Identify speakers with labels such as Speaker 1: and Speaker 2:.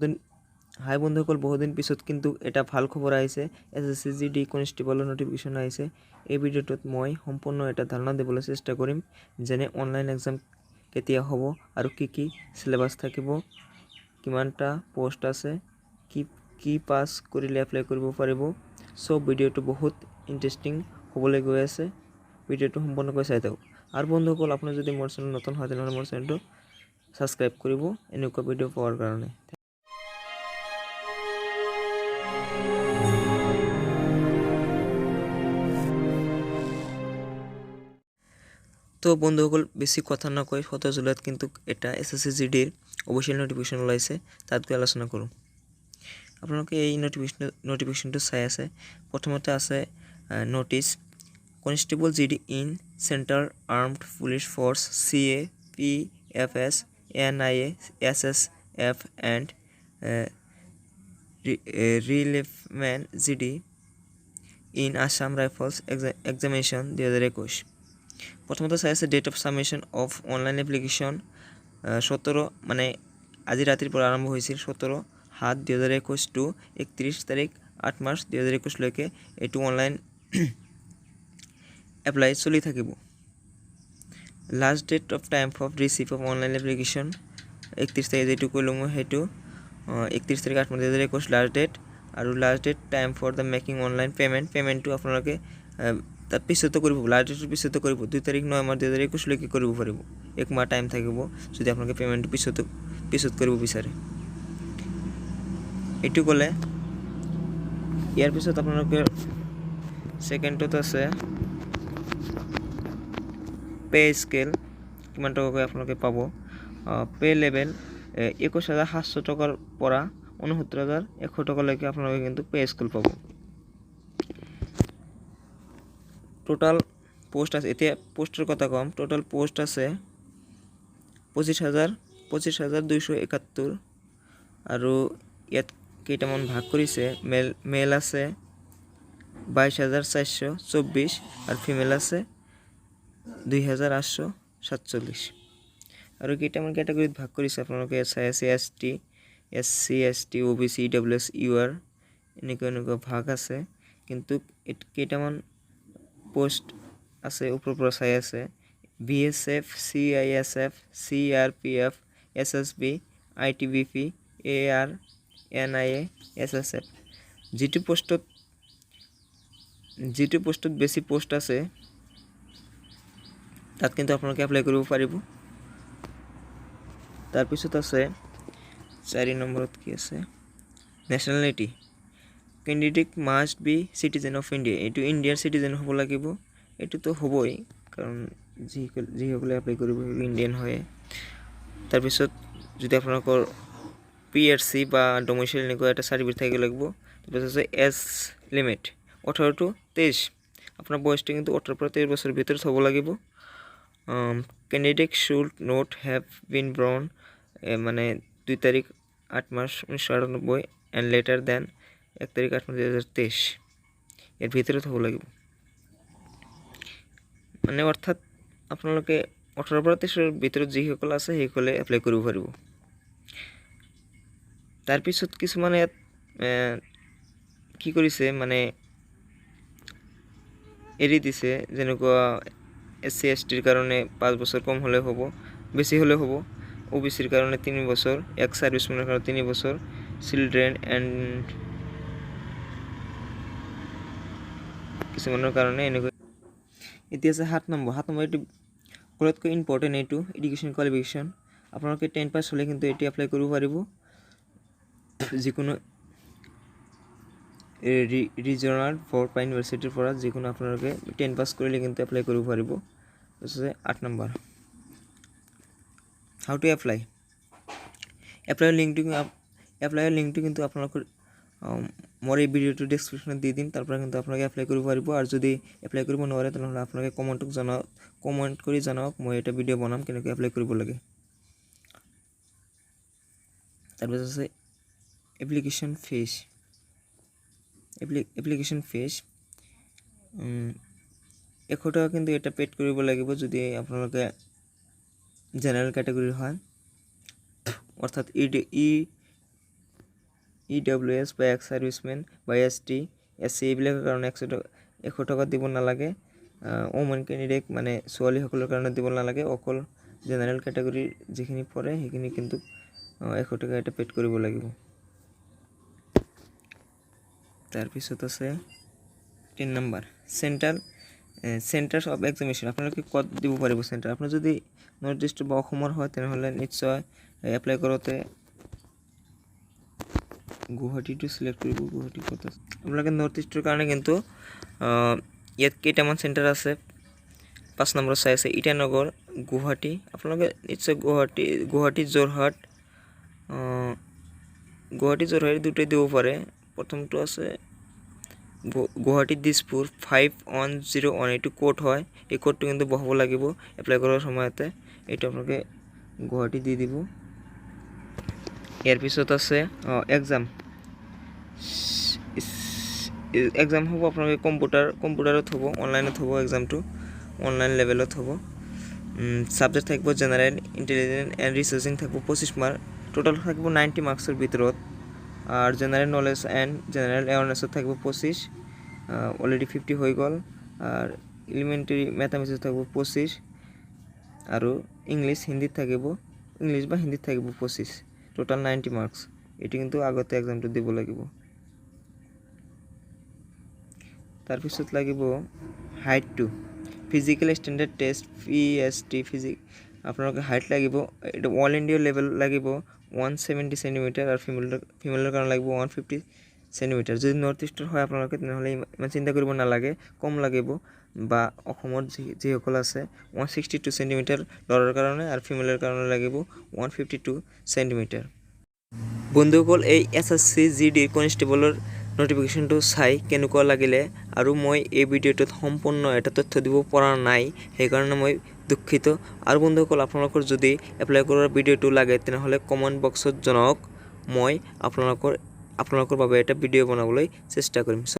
Speaker 1: দিন হাই বন্ধুসকল, বহুদিন পিছত কিন্তু এটা ভাল খবৰ আহিছে। SSCGD কনষ্টেবলৰ নটিফিকেশ্যন আহিছে। এই ভিডিঅ'টোত মই সম্পূৰ্ণ এটা ধাৰণা দিবলৈ চেষ্টা কৰিম, যেনে অনলাইন এক্সাম কেতিয়া হ'ব আৰু কি চিলেবাছ থাকিব, কিমানটা পোষ্ট আছে, কি পাছ কৰিলে এপ্লাই কৰিব পাৰিব। সব ভিডিঅ'টো বহুত ইণ্টাৰেষ্টিং হ'বলৈ গৈ আছে। ভিডিঅ'টো সম্পূৰ্ণকৈ চাই থাকক। আৰু বন্ধুসকল, আপুনি যদি মোৰ চেনেল নতুন হয় তেনেহ'লে মোৰ চেনেলটো ছাবস্ক্ৰাইব কৰিব এনেকুৱা ভিডিঅ' পোৱাৰ কাৰণে। তো বন্ধুসকল, বেছি কথা নকৈ 17 জুলাইত কিন্তু এটা SSCGDৰ অফিচিয়েল নটিফিকেশ্যন ওলাইছে, তাত গৈ আলোচনা কৰোঁ। আপোনালোকে এই নটিফিকেশ্যনটো চাই আছে। প্ৰথমতে আছে notice constable GD in central armed police force CA PFS NIA SSF and ৰিলিভমেণ্ট GD in Assam rifles examination 2021। প্ৰথমতে চাই আছে date of submission of online application 17 মানে আজি ৰাতিৰ পৰা আৰম্ভ হৈছিল 17/7/2021 টু 31 তাৰিখ 8 মাৰ্চ 2021 লৈকে এইটো অনলাইন এপ্লাই চলি থাকিব। Last date of time for receive of online application 31 তাৰিখ যেইটো ক'লোঁ মই সেইটো 31 তাৰিখ 8 মাৰ্চ 2021 লাষ্ট ডেট। আৰু last date time for the making online পে'মেণ্টটো আপোনালোকে তাৰ পিছতো কৰিব, লাষ্ট ডেটৰ পিছতো কৰিব। 2 তাৰিখ 9 মাৰ্চ 2021 লৈকে কৰিব পাৰিব। 1 মাহ টাইম থাকিব যদি আপোনালোকে পে'মেণ্টটো পিছত কৰিব বিচাৰে। এইটো ক'লে ইয়াৰ পিছত আপোনালোকে ছেকেণ্ডত আছে পে স্কেল, কিমান টকাকৈ আপোনালোকে পাব। পে লেভেল 21,700 টকাৰ পৰা 69,100 টকালৈকে আপোনালোকে কিন্তু পে স্কেল পাব। টোটাল পোষ্ট আছে, এতিয়া পোষ্টৰ কথা ক'ম। টোটাল পোষ্ট আছে 25,271 আৰু ইয়াত কেইটামান ভাগ কৰিছে। মেল আছে 22,424 আৰু ফিমেল আছে 2,847 আৰু কেইটামান কেটেগৰীত ভাগ কৰিছে আপোনালোকে চাই আছে। ST SC ST OBC EWS UR এনেকুৱা ভাগ আছে। কিন্তু কেইটামান পোষ্ট আছে ওপৰৰ পৰা চাই আছে। BSF CISF CRPF SSB ITBP AR NIA SSF যিটো পোষ্টত বেছি পোষ্ট আছে তাত কিন্তু আপোনালোকে এপ্লাই কৰিব পাৰিব। তাৰপিছত আছে 4 নম্বৰত কি আছে, nationality candidate must be citizen of India. এইটো ইণ্ডিয়াৰ চিটিজেন হ'ব লাগিব। এইটোতো হ'বই, কাৰণ যিসকলে এপ্লাই কৰিব ইণ্ডিয়ান হয়। তাৰপিছত যদি আপোনালোকৰ PRC বা ডমিচাইল এনেকুৱা এটা চাৰ্টিফিকেট থাকিব লাগিব। তাৰপিছত আছে এজ লিমিট 18 to 23। আপোনাৰ বয়সটো কিন্তু 18 পৰা 23 বছৰৰ ভিতৰত হ'ব লাগিব। Candidate should not have been born মানে 2 তাৰিখ 8 মাৰ্চ 1998 এণ্ড লেটাৰ দেন 1 তাৰিখ 8 মাৰ্চ 2023 ইয়াৰ ভিতৰত হ'ব লাগিব। মানে অৰ্থাৎ আপোনালোকে 18 পৰা 23 ভিতৰত যিসকল আছে সেইসকলে এপ্লাই কৰিব পাৰিব। তাৰপিছত কিছুমানে ইয়াত কি কৰিছে মানে এৰি দিছে, যেনেকুৱা SC STৰ কাৰণে 5 বছৰ কম হ'লে হ'ব, বেছি হ'লে হ'ব। OBCৰ কাৰণে 3 বছৰ, এক্স ছাৰ্ভিচমেনৰ কাৰণে 3 বছৰ, চিলড্ৰেন এণ্ড কিছুমানৰ কাৰণে এনেকৈ। এতিয়া আছে 7 নম্বৰ এইটো সকলোতকৈ ইম্পৰ্টেণ্ট। এইটো এডুকেশ্যন কোৱালিফিকেশ্যন। আপোনালোকে 10 পাছ হ'লে কিন্তু এইটো এপ্লাই কৰিব পাৰিব। যিকোনো ৰিজনাল ফ'ৰ বা ইউনিভাৰ্চিটিৰ পৰা যিকোনো আপোনালোকে 10 পাছ কৰিলে কিন্তু এপ্লাই কৰিব পাৰিব। তাৰপিছত 8 নম্বৰ হাউ টু এপ্লাই। এপ্লাইৰ লিংকটো কিন্তু আপোনালোকৰ মোৰ এই ভিডিঅ'টো ডেছক্ৰিপশ্যনত দি দিম, তাৰ পৰা কিন্তু আপোনালোকে এপ্লাই কৰিব পাৰিব। আৰু যদি এপ্লাই কৰিব নোৱাৰে তেনেহ'লে আপোনালোকে কমেণ্ট কৰি জনাওক, মই এটা ভিডিঅ' বনাম কেনেকৈ এপ্লাই কৰিব লাগে। তাৰপিছত আছে এপ্লিকেশ্যন ফিজ 100 টকা কিন্তু এটা পেড কৰিব লাগিব যদি আপোনালোকে জেনেৰেল কেটেগৰীৰ হয়। অৰ্থাৎ EWS বা এক্স সাৰ্ভিচমেন বা ST SC এইবিলাকৰ কাৰণে 100 টকা দিব নালাগে। ওমেন কেণ্ডিডেট মানে ছোৱালীসকলৰ কাৰণে দিব নালাগে, অকল জেনেৰেল কেটেগৰীৰ যিখিনি পৰে সেইখিনি কিন্তু 100 টকা এটা পেড কৰিব লাগিব। তাৰপিছত আছে 3 নম্বৰ চেণ্টাৰ্ছ অফ এক্সামিনেশ্যন। আপোনালোকে ক'ত দিব পাৰিব চেণ্টাৰ? আপোনাৰ যদি নৰ্থ ইষ্ট বা অসমৰ হয় তেনেহ'লে নিশ্চয় এপ্লাই কৰোঁতে গুৱাহাটীটো চিলেক্ট কৰিব। গুৱাহাটী ক'ত আছে? আপোনালোকে নৰ্থ ইষ্টৰ কাৰণে কিন্তু ইয়াত কেইটামান চেণ্টাৰ আছে। 5 নম্বৰত চাই আছে ইটানগৰ, গুৱাহাটী। আপোনালোকে নিশ্চয় গুৱাহাটী যোৰহাট দুটাই দিব পাৰে। প্ৰথমটো আছে গুৱাহাটী দিছপুৰ 5101, এইটো কোড হয়। এই কোডটো কিন্তু বহাব লাগিব এপ্লাই কৰাৰ সময়তে। এইটো আপোনালোকে গুৱাহাটী দি দিব। ইয়াৰ পিছত আছে এক্সাম হ'ব আপোনালোকে কম্পিউটাৰত হ'ব, অনলাইনত হ'ব। এক্সামটো অনলাইন লেভেলত হ'ব। ছাবজেক্ট থাকিব জেনেৰেল ইণ্টেলিজেন্স এণ্ড ৰিচাৰ্চিং থাকিব 25 মাৰ্ক, টোটেল থাকিব 90 মাৰ্কছৰ ভিতৰত। আৰু জেনেৰেল নলেজ এণ্ড জেনেৰেল এৱাৰনেছত থাকিব 25, অলৰেডি 50 হৈ গ'ল। আৰু এলিমেণ্টাৰী মেথামেটিক্স থাকিব 25, আৰু হিন্দীত থাকিব 25, টোটেল 90 মাৰ্কছ। এইটো কিন্তু আগতে এক্সামটো দিব লাগিব। তাৰপিছত লাগিব হাইটটো, physical standard test PST physique. আপোনালোকে হাইট লাগিব, এইটো অল ইণ্ডিয়া লেভেল লাগিব 170 চেণ্টিমিটাৰ, আৰু ফিমেলৰ কাৰণে লাগিব 150 চেণ্টিমিটাৰ। যদি নৰ্থ ইষ্টৰ হয় আপোনালোকে তেনেহ'লে ইমান চিন্তা কৰিব নালাগে, কম লাগিব। বা অসমত যিসকল আছে 162 চেণ্টিমিটাৰ ল'ৰাৰ কাৰণে, আৰু ফিমেলৰ কাৰণে লাগিব 152 চেণ্টিমিটাৰ। বন্ধুসকল, এই SSC GD কনষ্টেবলৰ নটিফিকেশ্যনটো চাই কেনেকুৱা লাগিলে? আৰু মই এই ভিডিঅ'টোত সম্পূৰ্ণ এটা তথ্য দিব পৰা নাই, সেইকাৰণে মই দুখিত। আৰু বন্ধুসকল, আপোনালোকৰ যদি এপ্লাই কৰাৰ ভিডিঅ'টো লাগে তেনেহ'লে কমেণ্ট বক্সত জনাওক, মই আপোনালোকৰ বাবে এটা ভিডিঅ' বনাবলৈ চেষ্টা কৰিম।